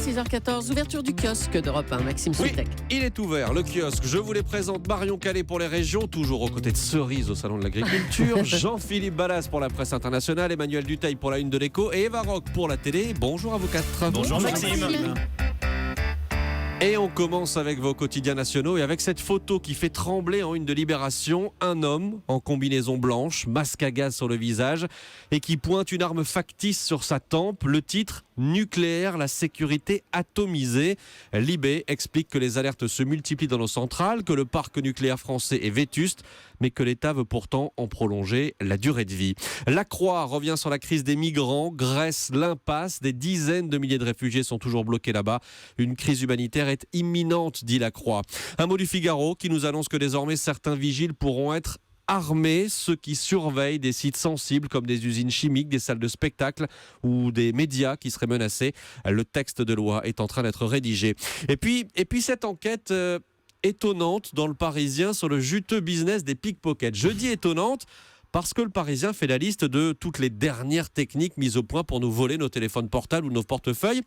6h14, ouverture du kiosque d'Europe 1, Maxime Soutek. Il est ouvert, le kiosque. Je vous les présente. Marion Calais pour les régions, toujours aux côtés de Cerise au Salon de l'Agriculture. Jean-Philippe Ballas pour la presse internationale. Emmanuel Dutheil pour la une de l'Écho. Et Eva Rock pour la télé. Bonjour à vous quatre. Bonjour Maxime. Et on commence avec vos quotidiens nationaux et avec cette photo qui fait trembler en une de Libération. Un homme en combinaison blanche, masque à gaz sur le visage et qui pointe une arme factice sur sa tempe. Le titre: Nucléaire, la sécurité atomisée. Libé explique que les alertes se multiplient dans nos centrales, que le parc nucléaire français est vétuste, mais que l'État veut pourtant en prolonger la durée de vie. La Croix revient sur la crise des migrants. Grèce, l'impasse. Des dizaines de milliers de réfugiés sont toujours bloqués là-bas. Une crise humanitaire est imminente, dit la Croix. Un mot du Figaro qui nous annonce que désormais certains vigiles pourront être armés, ceux qui surveillent des sites sensibles comme des usines chimiques, des salles de spectacle ou des médias qui seraient menacés. Le texte de loi est en train d'être rédigé. Et puis cette enquête étonnante dans le Parisien sur le juteux business des pickpockets. Je dis étonnante parce que le Parisien fait la liste de toutes les dernières techniques mises au point pour nous voler nos téléphones portables ou nos portefeuilles.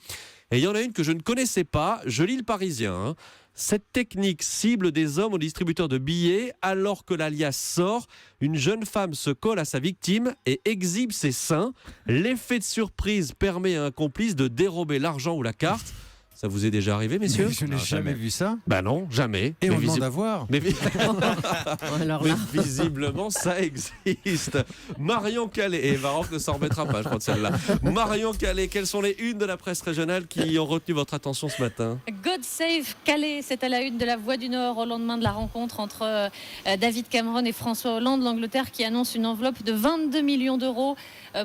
Et il y en a une que je ne connaissais pas. Je lis le Parisien. Cette technique cible des hommes aux distributeurs de billets. Alors que l'alias sort, une jeune femme se colle à sa victime et exhibe ses seins. L'effet de surprise permet à un complice de dérober l'argent ou la carte. Ça vous est déjà arrivé, messieurs ? Je n'ai jamais vu ça. Ben non, jamais. Et on demande à voir. Mais Alors là, visiblement, ça existe. Marion Calais, et Eva Rock ne s'en remettra pas, je crois, de celle-là. Marion Calais, quelles sont les unes de la presse régionale qui ont retenu votre attention ce matin ? God Save Calais, c'est à la une de la Voix du Nord au lendemain de la rencontre entre David Cameron et François Hollande. L'Angleterre qui annonce une enveloppe de 22 millions d'euros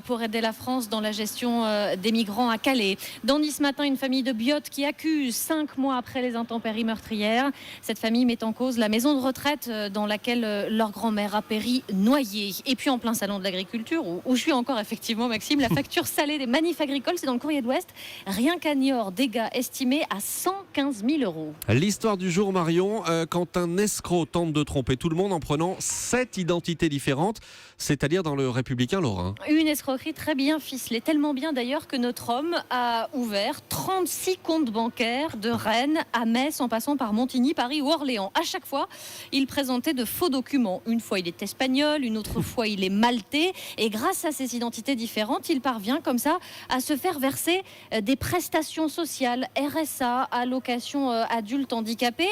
pour aider la France dans la gestion des migrants à Calais. Dans Nice matin, une famille de Biot qui accuse 5 mois après les intempéries meurtrières. Cette famille met en cause la maison de retraite dans laquelle leur grand-mère a péri noyée. Et puis en plein salon de l'agriculture, où je suis encore effectivement, Maxime, la facture salée des manifs agricoles, c'est dans le Courrier de l'Ouest. Rien qu'à Niort, dégâts estimés à 115 000 euros. L'histoire du jour, Marion, quand un escroc tente de tromper tout le monde en prenant 7 identités différentes, c'est-à-dire dans le Républicain Lorrain. Une escroquerie très bien ficelée, tellement bien d'ailleurs que notre homme a ouvert 36 comptes bancaires de Rennes à Metz en passant par Montigny, Paris ou Orléans. À chaque fois, il présentait de faux documents. Une fois, il est espagnol, une autre fois, il est maltais. Et grâce à ces identités différentes, il parvient comme ça à se faire verser des prestations sociales, RSA, allocation adulte handicapé.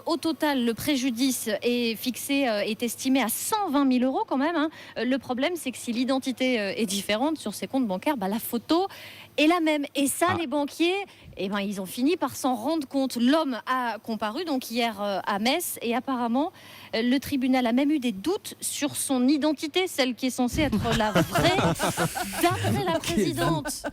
Au total, le préjudice est estimé à 120 000 euros quand même. Le problème, c'est que si l'identité est différente sur ces comptes bancaires, la photo est la même. Et ça, les banquiers, ils ont fini par s'en rendre compte. L'homme a comparu donc hier à Metz et apparemment, le tribunal a même eu des doutes sur son identité, celle qui est censée être la vraie. D'après la présidente,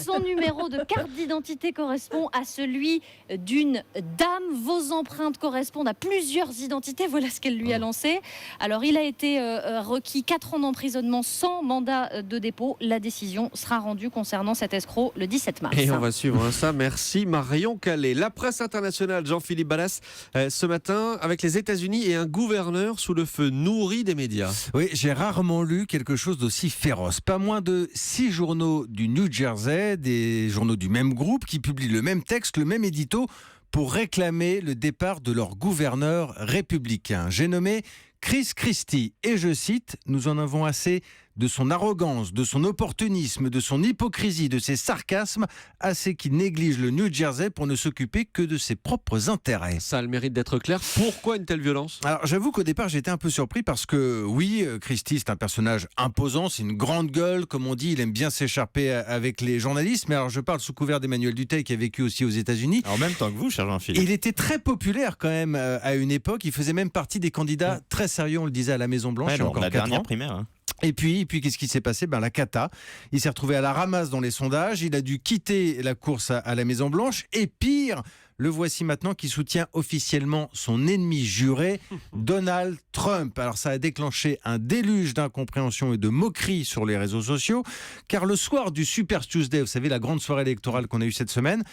son numéro de carte d'identité correspond à celui d'une dame. Vos empreintes correspondent à plusieurs identités. Voilà ce qu'elle lui a lancé. Alors, il a été requis 4 ans d'emprisonnement sans mandat de dépôt. La décision sera rendue concernant cet escroc le 17 mars. Et on va suivre ça. Merci Marion Calais. La presse internationale, Jean-Philippe Ballas, ce matin, avec les États-Unis et un gouverneur sous le feu nourri des médias. Oui, j'ai rarement lu quelque chose d'aussi féroce. Pas moins de 6 journaux du New Jersey, des journaux du même groupe qui publient le même texte, le même édito pour réclamer le départ de leur gouverneur républicain. J'ai nommé Chris Christie et je cite: « Nous en avons assez de son arrogance, de son opportunisme, de son hypocrisie, de ses sarcasmes, assez qu'il néglige le New Jersey pour ne s'occuper que de ses propres intérêts. » Ça a le mérite d'être clair. Pourquoi une telle violence ? Alors j'avoue qu'au départ j'étais un peu surpris parce que oui, Christie c'est un personnage imposant, c'est une grande gueule, comme on dit, il aime bien s'écharper avec les journalistes, mais alors je parle sous couvert d'Emmanuel Dutheil qui a vécu aussi aux États-Unis. En même temps que vous, cher Jean-Philippe. Il était très populaire quand même à une époque, il faisait même partie des candidats très sérieux, on le disait à la Maison Blanche, il y a encore la 4 dernière ans. primaire. Et puis qu'est-ce qui s'est passé ? La cata. Il s'est retrouvé à la ramasse dans les sondages. Il a dû quitter la course à la Maison Blanche. Et pire, le voici maintenant qui soutient officiellement son ennemi juré, Donald Trump. Alors ça a déclenché un déluge d'incompréhension et de moquerie sur les réseaux sociaux. Car le soir du Super Tuesday, vous savez, la grande soirée électorale qu'on a eue cette semaine,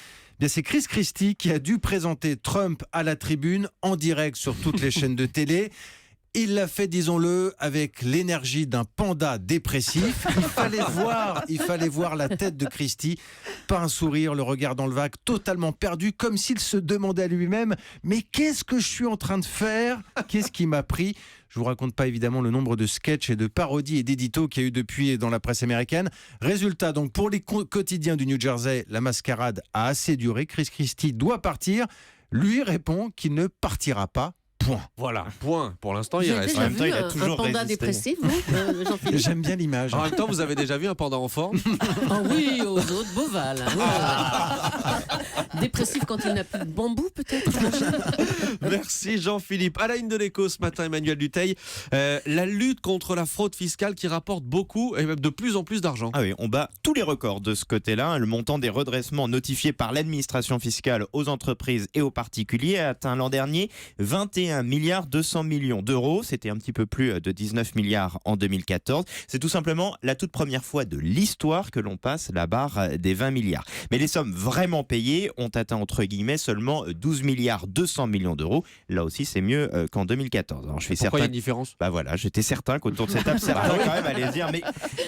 c'est Chris Christie qui a dû présenter Trump à la tribune en direct sur toutes les chaînes de télé. Il l'a fait, disons-le, avec l'énergie d'un panda dépressif. Il fallait voir la tête de Christy. Pas un sourire, le regard dans le vague, totalement perdu, comme s'il se demandait à lui-même « Mais qu'est-ce que je suis en train de faire ? Qu'est-ce qui m'a pris ?» Je vous raconte pas évidemment le nombre de sketchs et de parodies et d'éditos qu'il y a eu depuis dans la presse américaine. Résultat, donc pour les quotidiens du New Jersey, la mascarade a assez duré. Chris Christie doit partir. Lui répond qu'il ne partira pas. Point. Voilà, point. Pour l'instant, Vous il avez reste. déjà En même temps, vu il a toujours un panda résisté. dépressif, vous, Jean-Philippe? J'aime bien l'image. En même temps, vous avez déjà vu un panda en forme? Ah oui, aux autres, Beauval. Dépressif quand il n'a plus de bambou, peut-être. Merci Jean-Philippe. À la une de l'Écho ce matin, Emmanuel Dutheil, la lutte contre la fraude fiscale qui rapporte beaucoup et même de plus en plus d'argent. Ah oui, on bat tous les records de ce côté-là. Le montant des redressements notifiés par l'administration fiscale aux entreprises et aux particuliers a atteint l'an dernier 21 milliards 200 millions d'euros. C'était un petit peu plus de 19 milliards en 2014. C'est tout simplement la toute première fois de l'histoire que l'on passe la barre des 20 milliards. Mais les sommes vraiment payées ont atteint entre guillemets seulement 12 milliards 200 millions d'euros. Là aussi, c'est mieux qu'en 2014. Alors, je suis Pourquoi il y a certain. une différence? Bah voilà, j'étais certain qu'autour de cette table, certains quand même allaient se dire, mais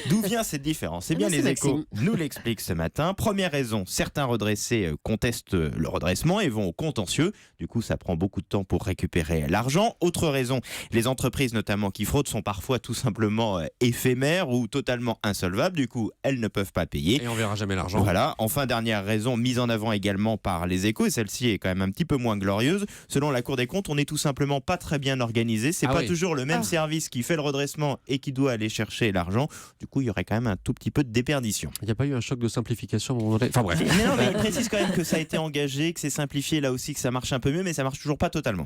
d'où vient cette différence? C'est bien C'est les Échos Maxime. nous l'expliquent ce matin. Première raison, certains redressés contestent le redressement et vont au contentieux. Du coup, ça prend beaucoup de temps pour récupérer l'argent. Autre raison, les entreprises notamment qui fraudent sont parfois tout simplement éphémères ou totalement insolvables. Du coup, elles ne peuvent pas payer. Et on verra jamais l'argent. Voilà. Enfin, dernière raison mise en avant également par les Échos, et celle-ci est quand même un petit peu moins glorieuse. Selon la Cour des comptes, on n'est tout simplement pas très bien organisé. C'est pas toujours le même service qui fait le redressement et qui doit aller chercher l'argent. Du coup, il y aurait quand même un tout petit peu de déperdition. Il n'y a pas eu un choc de simplification à un moment donné? Enfin bref. Mais non, mais il précise quand même que ça a été engagé, que c'est simplifié là aussi, que ça marche un peu mieux, mais ça marche toujours pas totalement.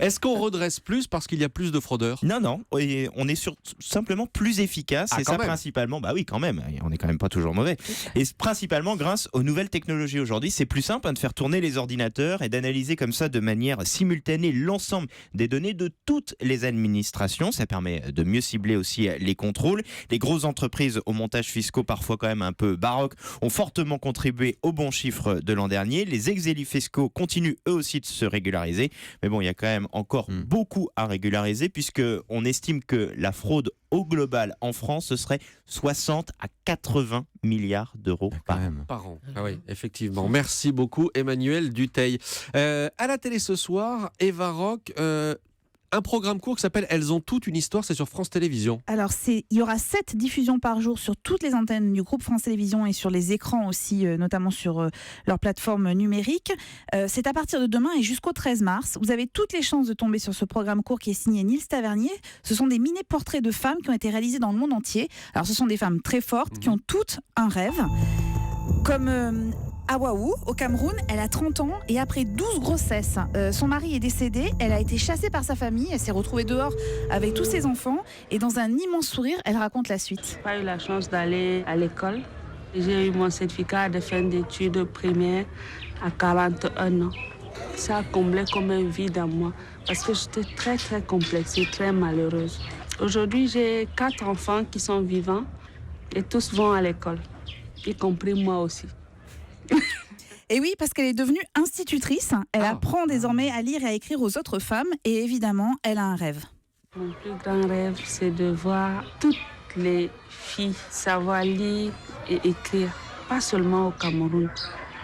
Est-ce qu'on redresse plus parce qu'il y a plus de fraudeurs? Non, et on est simplement plus efficace, Ah, et quand ça même. principalement, bah oui quand même, on est quand même pas toujours mauvais, et principalement grâce aux nouvelles technologies aujourd'hui. C'est plus simple de faire tourner les ordinateurs et d'analyser comme ça de manière simultanée l'ensemble des données de toutes les administrations. Ça permet de mieux cibler aussi les contrôles. Les grosses entreprises aux montages fiscaux parfois quand même un peu baroques ont fortement contribué aux bons chiffres de l'an dernier. Les exélis fiscaux continuent eux aussi de se régulariser, mais bon, il y a quand même encore beaucoup à régulariser, puisque on estime que la fraude au global en France, ce serait 60 à 80 milliards d'euros par an. Par an. Ah oui, effectivement. Merci beaucoup, Emmanuel Dutheil. À la télé ce soir, Eva Rock, un programme court qui s'appelle Elles ont toutes une histoire, c'est sur France Télévisions. Alors, il y aura 7 diffusions par jour sur toutes les antennes du groupe France Télévisions et sur les écrans aussi, notamment sur leur plateforme numérique. C'est à partir de demain et jusqu'au 13 mars. Vous avez toutes les chances de tomber sur ce programme court qui est signé Nils Tavernier. Ce sont des mini-portraits de femmes qui ont été réalisés dans le monde entier. Alors, ce sont des femmes très fortes qui ont toutes un rêve. Comme Awaou, au Cameroun, elle a 30 ans et après 12 grossesses, son mari est décédé, elle a été chassée par sa famille, elle s'est retrouvée dehors avec tous ses enfants et dans un immense sourire, elle raconte la suite. J'ai pas eu la chance d'aller à l'école. J'ai eu mon certificat de fin d'études primaires à 41 ans. Ça a comblé comme un vide à moi parce que j'étais très très complexe et très malheureuse. Aujourd'hui, j'ai 4 enfants qui sont vivants et tous vont à l'école, y compris moi aussi. Et oui, parce qu'elle est devenue institutrice, elle apprend désormais à lire et à écrire aux autres femmes et évidemment, elle a un rêve. Mon plus grand rêve, c'est de voir toutes les filles savoir lire et écrire, pas seulement au Cameroun,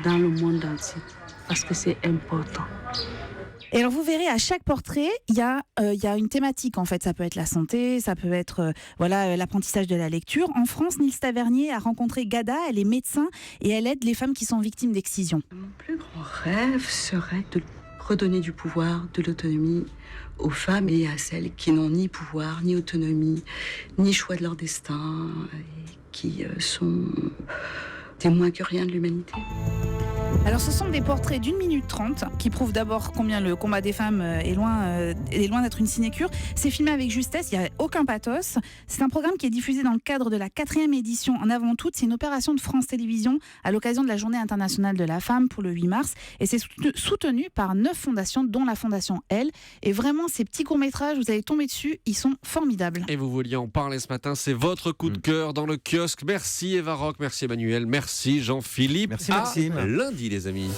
dans le monde entier, parce que c'est important. Et alors vous verrez, à chaque portrait, il y a une thématique en fait. Ça peut être la santé, ça peut être l'apprentissage de la lecture. En France, Nils Tavernier a rencontré Gada, elle est médecin et elle aide les femmes qui sont victimes d'excision. Mon plus grand rêve serait de redonner du pouvoir, de l'autonomie aux femmes et à celles qui n'ont ni pouvoir, ni autonomie, ni choix de leur destin, et qui sont témoins que rien de l'humanité. Alors ce sont des portraits d'1 minute 30 qui prouvent d'abord combien le combat des femmes est loin d'être une sinécure. C'est filmé avec justesse, il n'y a aucun pathos. C'est un programme qui est diffusé dans le cadre de la 4e édition en avant-toute. C'est une opération de France Télévisions à l'occasion de la Journée internationale de la femme pour le 8 mars. Et c'est soutenu par 9 fondations, dont la Fondation Elle. Et vraiment, ces petits courts-métrages, vous allez tomber dessus, ils sont formidables. Et vous vouliez en parler ce matin, c'est votre coup de cœur dans le kiosque. Merci Eva Rock, merci Emmanuel, merci Jean-Philippe. Merci Maxime. À lundi les amis.